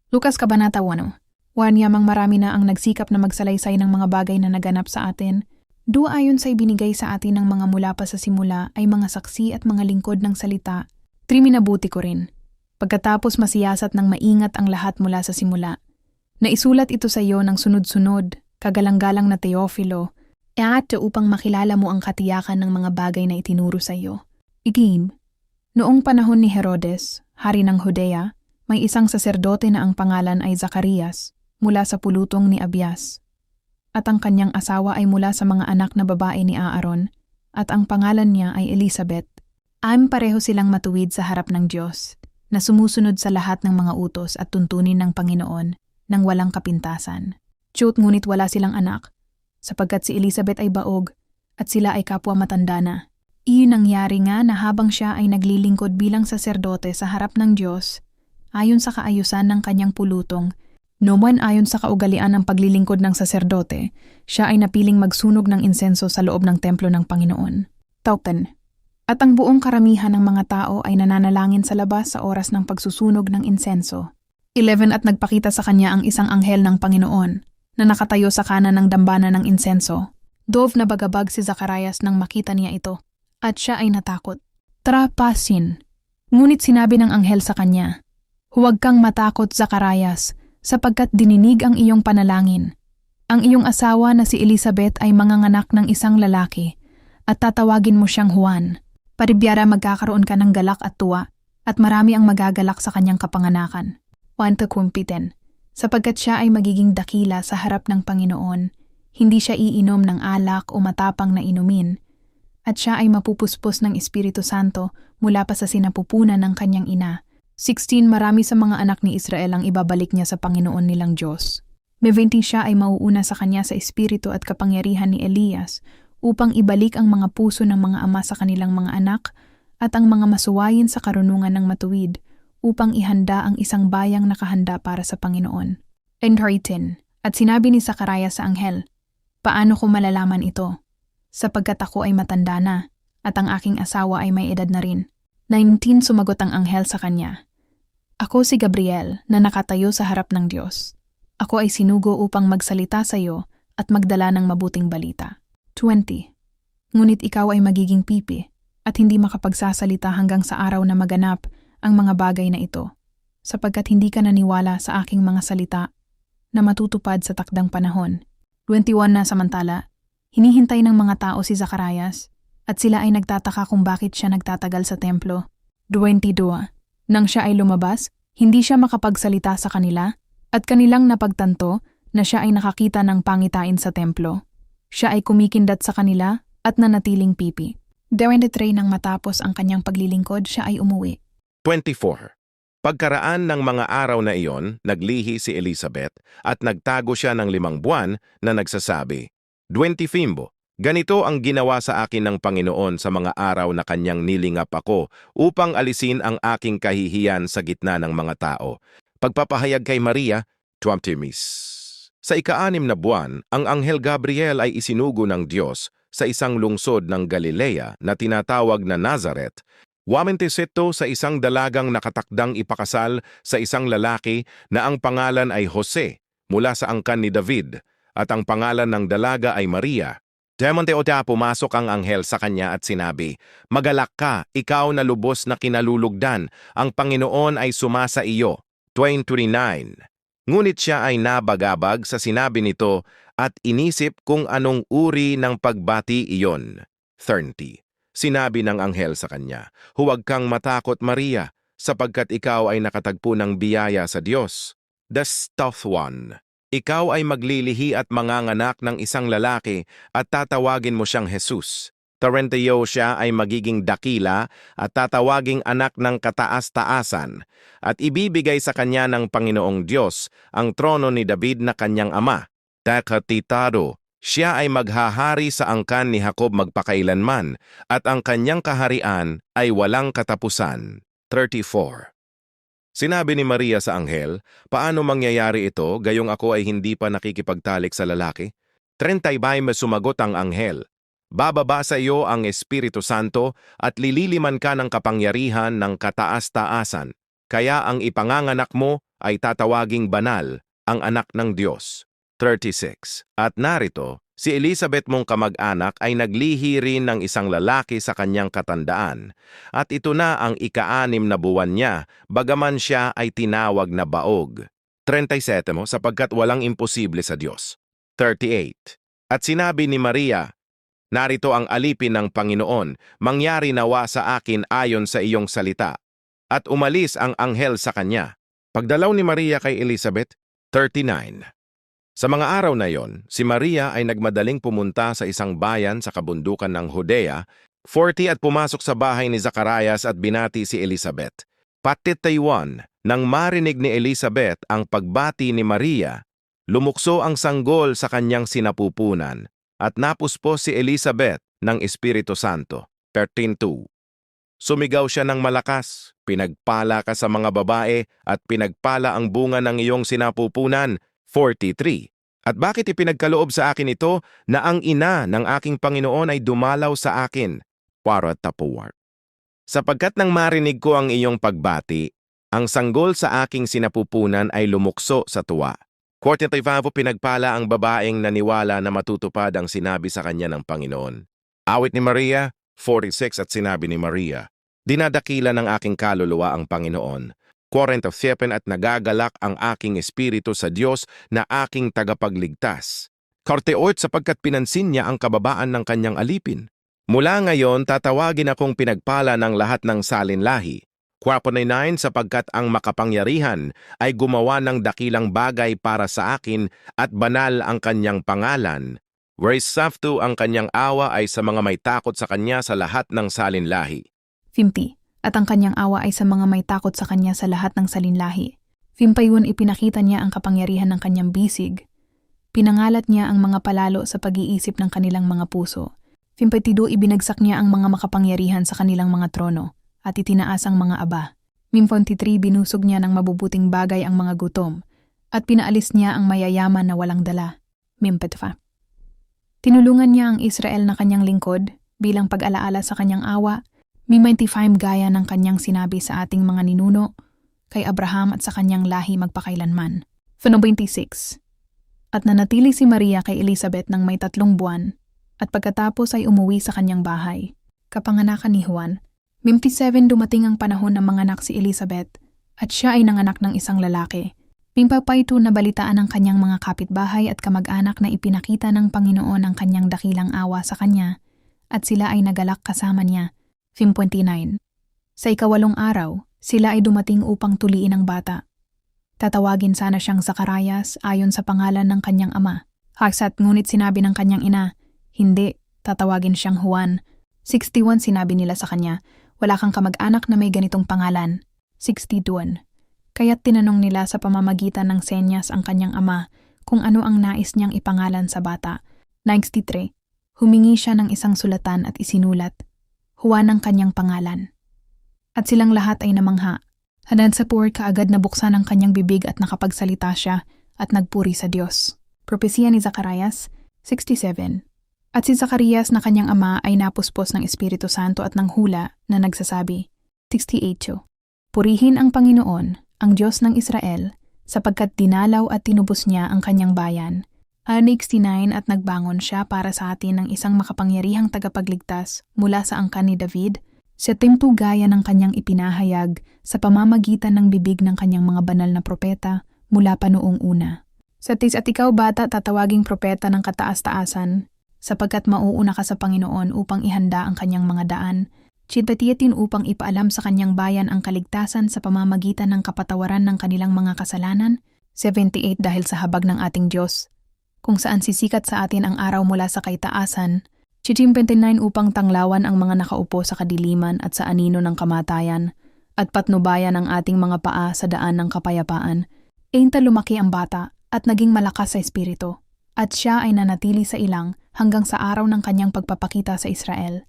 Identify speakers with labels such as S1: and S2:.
S1: Lukas Kabanata 1. Yamang marami na ang nagsikap na magsalaysay ng mga bagay na naganap sa atin. Ayon sa ibinigay sa atin ng mga mula pa sa simula ay mga saksi at mga lingkod ng salita. Minabuti ko rin. Pagkatapos masiyasat ng maingat ang lahat mula sa simula. Naisulat ito sa iyo ng sunod-sunod, kagalang-galang na Teofilo, at upang makilala mo ang katiyakan ng mga bagay na itinuro sa iyo. Igib, noong panahon ni Herodes, hari ng Judea, may isang saserdote na ang pangalan ay Zacarias, mula sa pulutong ni Abias. At ang kanyang asawa ay mula sa mga anak na babae ni Aaron, at ang pangalan niya ay Elizabeth. Pareho silang matuwid sa harap ng Diyos, na sumusunod sa lahat ng mga utos at tuntunin ng Panginoon nang walang kapintasan. Ngunit wala silang anak, sapagkat si Elizabeth ay baog, at sila ay kapwa matanda na. Iyon nangyari nga na habang siya ay naglilingkod bilang saserdote sa harap ng Diyos, ayon sa kaayusan ng kanyang pulutong, noman ayon sa kaugalian ng paglilingkod ng saserdote, siya ay napiling magsunog ng insenso sa loob ng templo ng Panginoon. Tautan. At ang buong karamihan ng mga tao ay nananalangin sa labas sa oras ng pagsusunog ng insenso. 11 At nagpakita sa kanya ang isang anghel ng Panginoon, na nakatayo sa kanan ng dambana ng insenso. Na bagabag si Zacarias nang makita niya ito, at siya ay natakot. Pasin. Ngunit sinabi ng anghel sa kanya, "Huwag kang matakot, Zacarias, sapagkat dininig ang iyong panalangin. Ang iyong asawa na si Elizabeth ay manganganak ng isang lalaki, at tatawagin mo siyang Juan. Paribiyara magkakaroon ka ng galak at tuwa, at marami ang magagalak sa kanyang kapanganakan. Kumpitin, sapagkat siya ay magiging dakila sa harap ng Panginoon, hindi siya iinom ng alak o matapang na inumin, at siya ay mapupuspos ng Espiritu Santo mula pa sa sinapupunan ng kanyang ina." 16 Marami sa mga anak ni Israel ang ibabalik niya sa Panginoon nilang Diyos. 20 Siya ay mauuna sa kanya sa espiritu at kapangyarihan ni Elias upang ibalik ang mga puso ng mga ama sa kanilang mga anak at ang mga masuwayin sa karunungan ng matuwid upang ihanda ang isang bayang nakahanda para sa Panginoon. 18 At sinabi ni Zacarias sa anghel, "Paano ko malalaman ito? Sapagkat ako ay matanda na at ang aking asawa ay may edad na rin." 19 Sumagot ang anghel sa kanya, "Ako si Gabriel na nakatayo sa harap ng Diyos. Ako ay sinugo upang magsalita sa iyo at magdala ng mabuting balita." 20 Ngunit ikaw ay magiging pipi at hindi makapagsasalita hanggang sa araw na maganap ang mga bagay na ito, sapagkat hindi ka naniwala sa aking mga salita na matutupad sa takdang panahon. 21 Na samantala, hinihintay ng mga tao si Zacarias, at sila ay nagtataka kung bakit siya nagtatagal sa templo. 22 Nang siya ay lumabas, hindi siya makapagsalita sa kanila, at kanilang napagtanto na siya ay nakakita ng pangitain sa templo. Siya ay kumikindat sa kanila at nanatiling pipi. 23 Nang matapos ang kanyang paglilingkod, siya ay umuwi.
S2: 24 Pagkaraan ng mga araw na iyon, naglihi si Elizabeth at nagtago siya ng 5 buwan na nagsasabi, 25 Ganito ang ginawa sa akin ng Panginoon sa mga araw na kanyang nilingap ako upang alisin ang aking kahihiyan sa gitna ng mga tao. Pagpapahayag kay Maria, 20 Sa ika-6 na buwan, ang Anghel Gabriel ay isinugo ng Diyos sa isang lungsod ng Galilea na tinatawag na Nazareth. 27 Sa isang dalagang nakatakdang ipakasal sa isang lalaki na ang pangalan ay Jose mula sa angkan ni David at ang pangalan ng dalaga ay Maria. 28 Pumasok ang anghel sa kanya at sinabi, "Magalak ka, ikaw na lubos na kinalulugdan, ang Panginoon ay sumasa iyo." 29 Ngunit siya ay nabagabag sa sinabi nito at inisip kung anong uri ng pagbati iyon. 30 Sinabi ng anghel sa kanya, "Huwag kang matakot, Maria, sapagkat ikaw ay nakatagpo ng biyaya sa Diyos. The stuff one. Ikaw ay maglilihi at manganganak ng isang lalaki at tatawagin mo siyang Jesus. 30 Siya ay magiging dakila at tatawaging anak ng kataas-taasan at ibibigay sa kanya ng Panginoong Diyos ang trono ni David na kanyang ama. 31 Siya ay maghahari sa angkan ni Jacob magpakailanman at ang kanyang kaharian ay walang katapusan." 34 Sinabi ni Maria sa anghel, "Paano mangyayari ito gayong ako ay hindi pa nakikipagtalik sa lalaki?" 35 Sumagot ang anghel, "Bababa sa iyo ang Espiritu Santo at lililiman ka ng kapangyarihan ng kataas-taasan. Kaya ang ipanganganak mo ay tatawaging banal ang anak ng Diyos. 36. At narito, si Elizabeth mong kamag-anak ay naglihi rin ng isang lalaki sa kanyang katandaan, at ito na ang ika-6 na buwan niya, bagaman siya ay tinawag na baog. 37 mo, sapagkat walang imposible sa Diyos. 38. At sinabi ni Maria, narito ang alipin ng Panginoon, mangyari nawa sa akin ayon sa iyong salita. At umalis ang anghel sa kanya. Pagdalaw ni Maria kay Elizabeth, 39. Sa mga araw na yon, si Maria ay nagmadaling pumunta sa isang bayan sa kabundukan ng Judea, 40 at pumasok sa bahay ni Zacarias at binati si Elizabeth. Patitaywan, nang marinig ni Elizabeth ang pagbati ni Maria, lumukso ang sanggol sa kanyang sinapupunan at napuspos si Elizabeth ng Espiritu Santo. 13:2. Sumigaw siya ng malakas, pinagpala ka sa mga babae at pinagpala ang bunga ng iyong sinapupunan. 43. At bakit ipinagkaloob sa akin ito na ang ina ng aking Panginoon ay dumalaw sa akin? 44. Sapagkat nang marinig ko ang iyong pagbati, ang sanggol sa aking sinapupunan ay lumukso sa tuwa. 45. Pinagpala ang babaeng naniwala na matutupad ang sinabi sa kanya ng Panginoon. Awit ni Maria, 46. At sinabi ni Maria, dinadakila ng aking kaluluwa ang Panginoon. 47. At nagagalak ang aking espiritu sa Diyos na aking tagapagligtas. 48. Sapagkat pinansin niya ang kababaan ng kanyang alipin. Mula ngayon, tatawagin akong pinagpala ng lahat ng salinlahi. 49. Sapagkat ang makapangyarihan ay gumawa ng dakilang bagay para sa akin at banal ang kanyang pangalan. Whereas safto ang kanyang awa ay sa mga may takot sa kanya sa lahat ng salinlahi.
S1: 50. At ang kanyang awa ay sa mga may takot sa kanya sa lahat ng salinlahi. 51. Ipinakita niya ang kapangyarihan ng kanyang bisig. Pinangalat niya ang mga palalo sa pag-iisip ng kanilang mga puso. 52. Ibinagsak niya ang mga makapangyarihan sa kanilang mga trono at itinaas ang mga aba. 53. Binusog niya ng mabubuting bagay ang mga gutom at pinaalis niya ang mayayaman na walang dala. 55. Tinulungan niya ang Israel na kanyang lingkod bilang pag-alaala sa kanyang awa. 55. Gaya ng kanyang sinabi sa ating mga ninuno, kay Abraham at sa kanyang lahi magpakailanman. 26. At nanatili si Maria kay Elizabeth ng may 3 buwan, at pagkatapos ay umuwi sa kanyang bahay. Kapanganakan ni Juan. 57. Dumating ang panahon na manganak si Elizabeth, at siya ay nanganak ng isang lalaki. 58. Nabalitaan ng kanyang mga kapitbahay at kamag-anak na ipinakita ng Panginoon ang kanyang dakilang awa sa kanya, at sila ay nagalak kasama niya. 59. Sa ika-8 araw, sila ay dumating upang tuliin ang bata. Tatawagin sana siyang Zacarias ayon sa pangalan ng kanyang ama. Hagsat ngunit sinabi ng kanyang ina, hindi, tatawagin siyang Juan. 61. Sinabi nila sa kanya, wala kang kamag-anak na may ganitong pangalan. 62. Kaya't tinanong nila sa pamamagitan ng senyas ang kanyang ama kung ano ang nais niyang ipangalan sa bata. 93. Humingi siya ng isang sulatan at isinulat, Juan ang kanyang pangalan. At silang lahat ay namangha. Hanad sa poor kaagad na buksan ang kanyang bibig at nakapagsalita siya at nagpuri sa Diyos. Propesya ni Zacarias, 67. At si Zacarias na kanyang ama ay napuspos ng Espiritu Santo at ng hula na nagsasabi, 68. Purihin ang Panginoon, ang Diyos ng Israel, sapagkat dinalaw at tinubos niya ang kanyang bayan. 69. At nagbangon siya para sa atin ng isang makapangyarihang tagapagligtas mula sa angkan ni David, sa tempo gaya ng kanyang ipinahayag sa pamamagitan ng bibig ng kanyang mga banal na propeta mula pa noong una. Sa tis at ikaw bata tatawaging propeta ng kataas-taasan, sapagkat mauuna ka sa Panginoon upang ihanda ang kanyang mga daan, tsitbatiyatin upang ipaalam sa kanyang bayan ang kaligtasan sa pamamagitan ng kapatawaran ng kanilang mga kasalanan. 78. Dahil sa habag ng ating Diyos, kung saan sisikat sa atin ang araw mula sa kaitaasan, 29. Upang tanglawan ang mga nakaupo sa kadiliman at sa anino ng kamatayan, at patnubayan ang ating mga paa sa daan ng kapayapaan. 80. Lumaki ang bata at naging malakas sa espiritu, at siya ay nanatili sa ilang hanggang sa araw ng kanyang pagpapakita sa Israel.